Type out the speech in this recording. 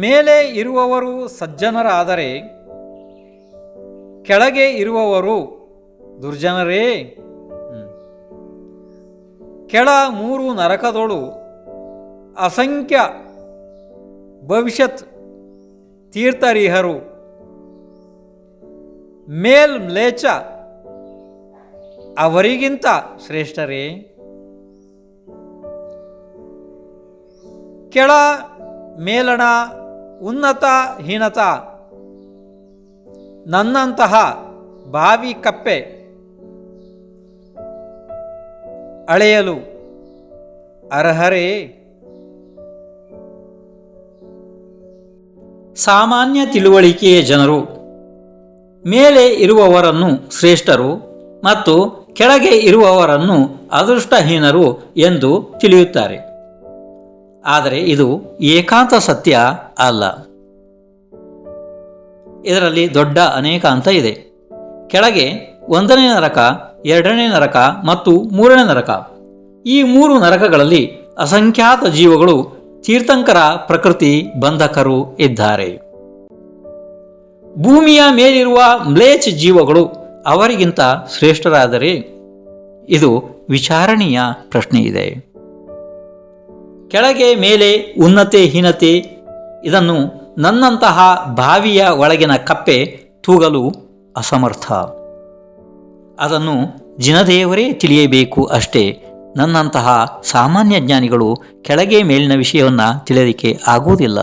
ಮೇಲೆ ಇರುವವರು ಸಜ್ಜನರಾದರೆ ಕೆಳಗೆ ಇರುವವರು ದುರ್ಜನರೇ. ಕೆಳ ಮೂರು ನರಕದೊಳು ಅಸಂಖ್ಯ ಭವಿಷ್ಯತ್ ತೀರ್ಥರಿಹರು. ಮೇಲ್ ಮ್ಲೇಚ್ಛ ಅವರಿಗಿಂತ ಶ್ರೇಷ್ಠರೇ. ಕೆಳ ಮೇಲಣ ಉನ್ನತ ಹೀನತ ನನ್ನಂತಹ ಬಾವಿ ಕಪ್ಪೆ ಅಳೆಯಲು ಅರ್ಹರೇ. ಸಾಮಾನ್ಯ ತಿಳುವಳಿಕೆಯ ಜನರು ಮೇಲೆ ಇರುವವರನ್ನು ಶ್ರೇಷ್ಠರು ಮತ್ತು ಕೆಳಗೆ ಇರುವವರನ್ನು ಅದೃಷ್ಟಹೀನರು ಎಂದು ತಿಳಿಯುತ್ತಾರೆ. ಆದರೆ ಇದು ಏಕಾಂತ ಸತ್ಯ ಅಲ್ಲ. ಇದರಲ್ಲಿ ದೊಡ್ಡ ಅನೇಕಾಂತ ಇದೆ. ಕೆಳಗೆ 1ನೇ ನರಕ, 2ನೇ ನರಕ ಮತ್ತು 3ನೇ ನರಕ. ಈ 3 ನರಕಗಳಲ್ಲಿ ಅಸಂಖ್ಯಾತ ಜೀವಗಳು ತೀರ್ಥಂಕರ ಪ್ರಕೃತಿ ಬಂಧಕರು ಇದ್ದಾರೆ. ಭೂಮಿಯ ಮೇಲಿರುವ ಮ್ಲೇಚ್ಛ ಜೀವಗಳು ಅವರಿಗಿಂತ ಶ್ರೇಷ್ಠರಾದರೆ ಇದು ವಿಚಾರಣೀಯ ಪ್ರಶ್ನೆ ಇದೆ. ಕೆಳಗೆ ಮೇಲೆ ಉನ್ನತೆ ಹೀನತೆ ಇದನ್ನು ನನ್ನಂತಹ ಬಾವಿಯ ಒಳಗಿನ ಕಪ್ಪೆ ತೂಗಲು ಅಸಮರ್ಥ. ಅದನ್ನು ಜಿನದೇವರೇ ತಿಳಿಯಬೇಕು ಅಷ್ಟೇ. ನನ್ನಂತಹ ಸಾಮಾನ್ಯ ಜ್ಞಾನಿಗಳು ಕೆಳಗೆ ಮೇಲಿನ ವಿಷಯವನ್ನು ತಿಳಿಯಲಿಕ್ಕೆ ಆಗುವುದಿಲ್ಲ.